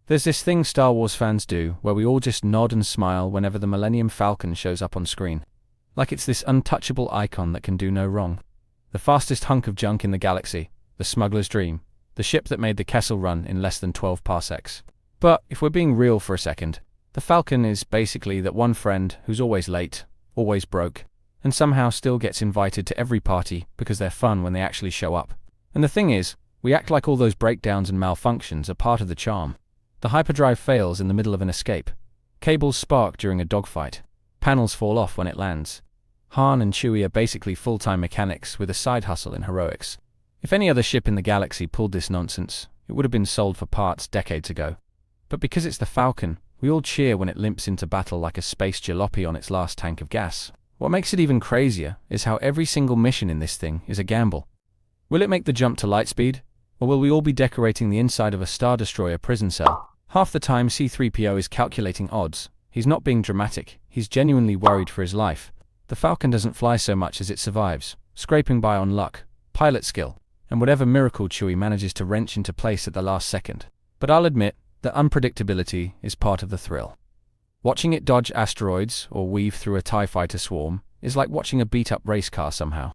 There's this thing Star Wars fans do where we all just nod and smile whenever the Millennium Falcon shows up on screen. Like it's this untouchable icon that can do no wrong. The fastest hunk of junk in the galaxy, the smuggler's dream, the ship that made the Kessel Run in less than 12 parsecs. But if we're being real for a second, the Falcon is basically that one friend who's always late, always broke, and somehow still gets invited to every party because they're fun when they actually show up. And the thing is, we act like all those breakdowns and malfunctions are part of the charm. The hyperdrive fails in the middle of an escape. Cables spark during a dogfight. Panels fall off when it lands. Han and Chewie are basically full-time mechanics with a side hustle in heroics. If any other ship in the galaxy pulled this nonsense, it would have been sold for parts decades ago. But because it's the Falcon, we all cheer when it limps into battle like a space jalopy on its last tank of gas. What makes it even crazier is how every single mission in this thing is a gamble. Will it make the jump to lightspeed? Or will we all be decorating the inside of a Star Destroyer prison cell? Half the time C-3PO is calculating odds. He's not being dramatic, he's genuinely worried for his life. The Falcon doesn't fly so much as it survives, scraping by on luck, pilot skill, and whatever miracle Chewie manages to wrench into place at the last second. But I'll admit that unpredictability is part of the thrill. Watching it dodge asteroids or weave through a TIE fighter swarm is like watching a beat-up race car somehow.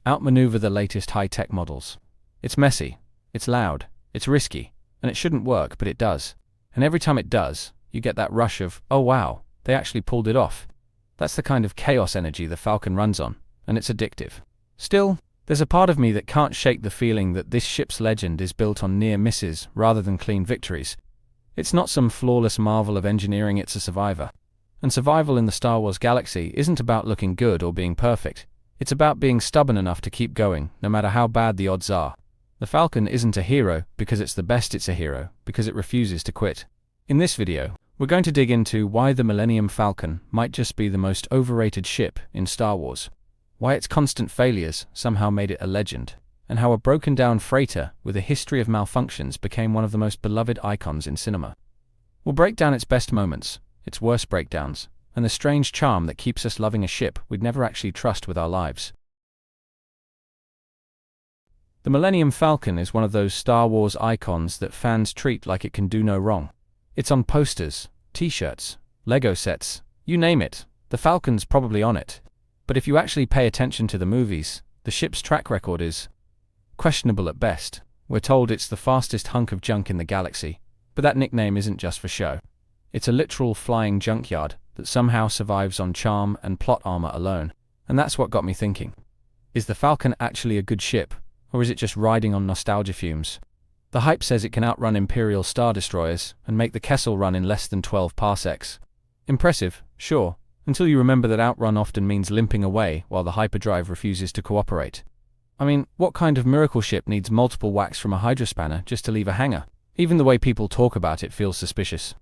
Outmaneuver the latest high-tech models. It's messy, it's loud, it's risky, and it shouldn't work, but it does. And every time it does, you get that rush of, oh wow, they actually pulled it off. That's the kind of chaos energy the Falcon runs on, and it's addictive. Still, there's a part of me that can't shake the feeling that this ship's legend is built on near misses rather than clean victories. It's not some flawless marvel of engineering, it's a survivor. And survival in the Star Wars galaxy isn't about looking good or being perfect. It's about being stubborn enough to keep going, no matter how bad the odds are. The Falcon isn't a hero because it's the best, it's a hero because it refuses to quit. In this video, we're going to dig into why the Millennium Falcon might just be the most overrated ship in Star Wars, why its constant failures somehow made it a legend, and how a broken-down freighter with a history of malfunctions became one of the most beloved icons in cinema. We'll break down its best moments, its worst breakdowns, and the strange charm that keeps us loving a ship we'd never actually trust with our lives. The Millennium Falcon is one of those Star Wars icons that fans treat like it can do no wrong. It's on posters, t-shirts, Lego sets, you name it, the Falcon's probably on it. But if you actually pay attention to the movies, the ship's track record is questionable at best. We're told it's the fastest hunk of junk in the galaxy, but that nickname isn't just for show. It's a literal flying junkyard that somehow survives on charm and plot armor alone. And that's what got me thinking. Is the Falcon actually a good ship, or is it just riding on nostalgia fumes? The hype says it can outrun Imperial Star Destroyers and make the Kessel Run in less than 12 parsecs. Impressive, sure, until you remember that outrun often means limping away while the hyperdrive refuses to cooperate. I mean, what kind of miracle ship needs multiple whacks from a hydrospanner just to leave a hangar? Even the way people talk about it feels suspicious.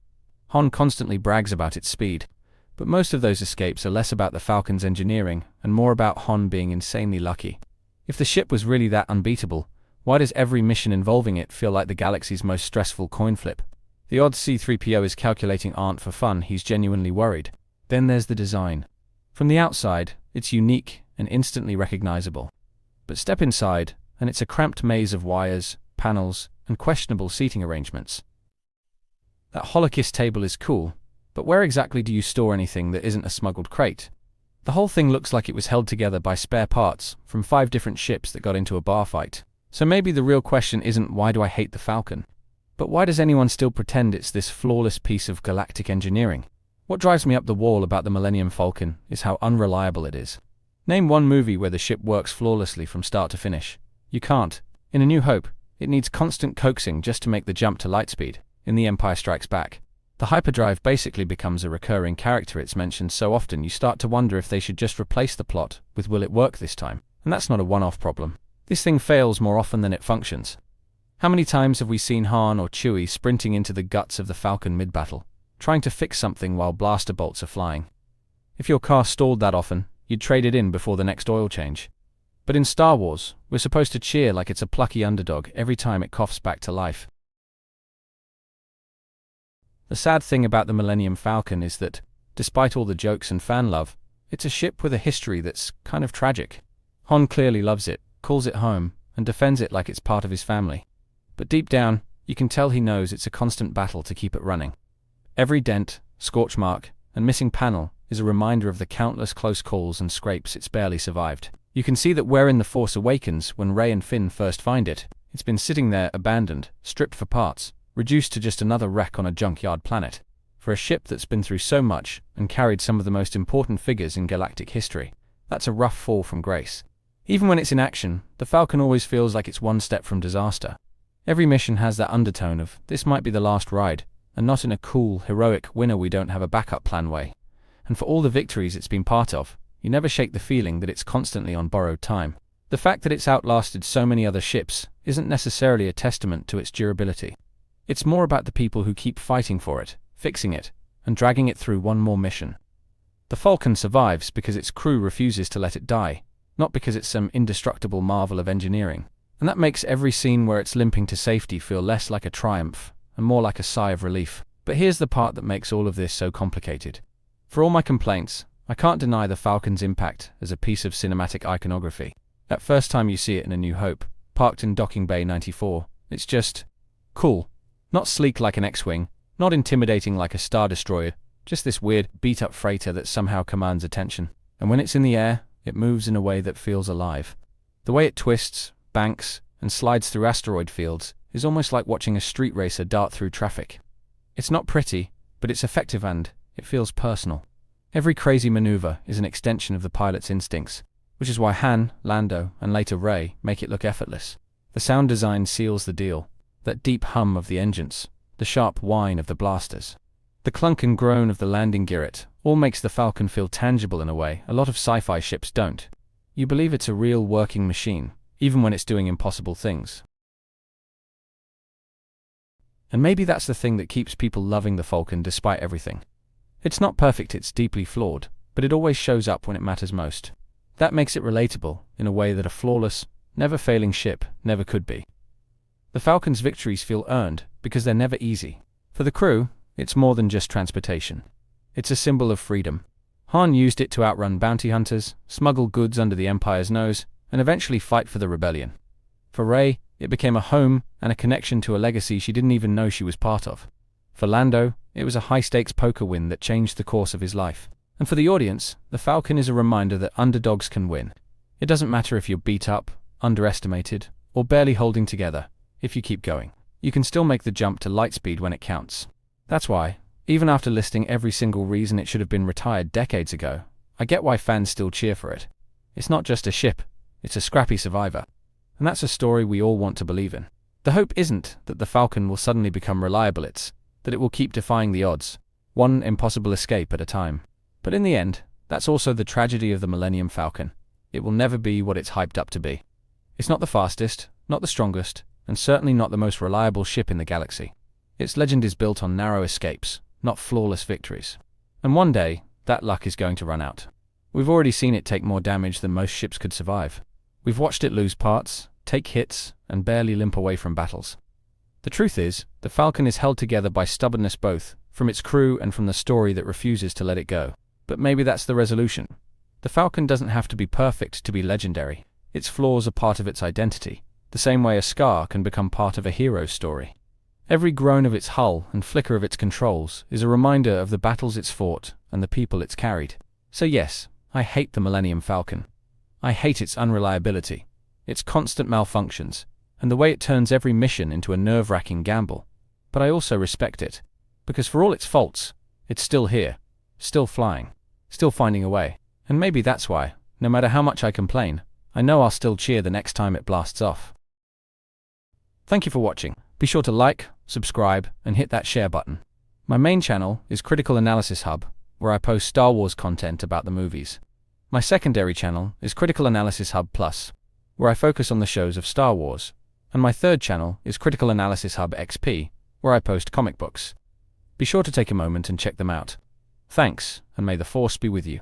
Han constantly brags about its speed, but most of those escapes are less about the Falcon's engineering and more about Han being insanely lucky. If the ship was really that unbeatable, why does every mission involving it feel like the galaxy's most stressful coin flip? The odds C-3PO is calculating aren't for fun, he's genuinely worried. Then there's the design. From the outside, it's unique and instantly recognizable. But step inside, and it's a cramped maze of wires, panels, and questionable seating arrangements. That Holokiss table is cool, but where exactly do you store anything that isn't a smuggled crate? The whole thing looks like it was held together by spare parts from 5 different ships that got into a bar fight. So maybe the real question isn't why do I hate the Falcon, but why does anyone still pretend it's this flawless piece of galactic engineering? What drives me up the wall about the Millennium Falcon is how unreliable it is. Name one movie where the ship works flawlessly from start to finish. You can't. In A New Hope, it needs constant coaxing just to make the jump to lightspeed. In The Empire Strikes Back, the hyperdrive basically becomes a recurring character. It's mentioned so often you start to wonder if they should just replace the plot with will it work this time? And that's not a one-off problem. This thing fails more often than it functions. How many times have we seen Han or Chewie sprinting into the guts of the Falcon mid-battle, trying to fix something while blaster bolts are flying? If your car stalled that often, you'd trade it in before the next oil change. But in Star Wars, we're supposed to cheer like it's a plucky underdog every time it coughs back to life. The sad thing about the Millennium Falcon is that, despite all the jokes and fan love, it's a ship with a history that's kind of tragic. Han clearly loves it, calls it home, and defends it like it's part of his family. But deep down, You can tell he knows it's a constant battle to keep it running. Every dent, scorch mark, and missing panel is a reminder of the countless close calls and scrapes it's barely survived. You can see that wherein the Force Awakens when Rey and Finn first find it, it's been sitting there abandoned, stripped for parts, reduced to just another wreck on a junkyard planet. For a ship that's been through so much and carried some of the most important figures in galactic history, that's a rough fall from grace. Even when it's in action, the Falcon always feels like it's one step from disaster. Every mission has that undertone of, this might be the last ride, and not in a cool, heroic winner we don't have a backup plan way. And for all the victories it's been part of, you never shake the feeling that it's constantly on borrowed time. The fact that it's outlasted so many other ships isn't necessarily a testament to its durability. It's more about the people who keep fighting for it, fixing it, and dragging it through one more mission. The Falcon survives because its crew refuses to let it die, not because it's some indestructible marvel of engineering. And that makes every scene where it's limping to safety feel less like a triumph and more like a sigh of relief. But here's the part that makes all of this so complicated. For all my complaints, I can't deny the Falcon's impact as a piece of cinematic iconography. That first time you see it in A New Hope, parked in Docking Bay 94, it's just cool. Not sleek like an X-Wing, not intimidating like a Star Destroyer, just this weird, beat-up freighter that somehow commands attention. And when it's in the air, it moves in a way that feels alive. The way it twists, banks, and slides through asteroid fields is almost like watching a street racer dart through traffic. It's not pretty, but it's effective and it feels personal. Every crazy maneuver is an extension of the pilot's instincts, which is why Han, Lando, and later Rey make it look effortless. The sound design seals the deal. That deep hum of the engines, the sharp whine of the blasters, the clunk and groan of the landing gear, all makes the Falcon feel tangible in a way a lot of sci-fi ships don't. You believe it's a real working machine, even when it's doing impossible things. And maybe that's the thing that keeps people loving the Falcon despite everything. It's not perfect, it's deeply flawed, but it always shows up when it matters most. That makes it relatable in a way that a flawless, never-failing ship never could be. The Falcon's victories feel earned because they're never easy. For the crew, it's more than just transportation. It's a symbol of freedom. Han used it to outrun bounty hunters, smuggle goods under the Empire's nose, and eventually fight for the rebellion. For Rey, it became a home and a connection to a legacy she didn't even know she was part of. For Lando, it was a high-stakes poker win that changed the course of his life. And for the audience, the Falcon is a reminder that underdogs can win. It doesn't matter if you're beat up, underestimated, or barely holding together. If you keep going, you can still make the jump to lightspeed when it counts. That's why, even after listing every single reason it should have been retired decades ago, I get why fans still cheer for it. It's not just a ship. It's a scrappy survivor. And that's a story we all want to believe in. The hope isn't that the Falcon will suddenly become reliable, it's that it will keep defying the odds, one impossible escape at a time. But in the end, that's also the tragedy of the Millennium Falcon. It will never be what it's hyped up to be. It's not the fastest, not the strongest, and certainly not the most reliable ship in the galaxy. Its legend is built on narrow escapes, not flawless victories. And one day, that luck is going to run out. We've already seen it take more damage than most ships could survive. We've watched it lose parts, take hits, and barely limp away from battles. The truth is, the Falcon is held together by stubbornness both from its crew and from the story that refuses to let it go. But maybe that's the resolution. The Falcon doesn't have to be perfect to be legendary. Its flaws are part of its identity, the same way a scar can become part of a hero's story. Every groan of its hull and flicker of its controls is a reminder of the battles it's fought and the people it's carried. So yes, I hate the Millennium Falcon. I hate its unreliability, its constant malfunctions, and the way it turns every mission into a nerve-wracking gamble. But I also respect it, because for all its faults, it's still here, still flying, still finding a way. And maybe that's why, no matter how much I complain, I know I'll still cheer the next time it blasts off. Thank you for watching. Be sure to like, subscribe, and hit that share button. My main channel is Critical Analysis Hub, where I post Star Wars content about the movies. My secondary channel is Critical Analysis Hub Plus, where I focus on the shows of Star Wars. And my third channel is Critical Analysis Hub XP, where I post comic books. Be sure to take a moment and check them out. Thanks, and may the Force be with you.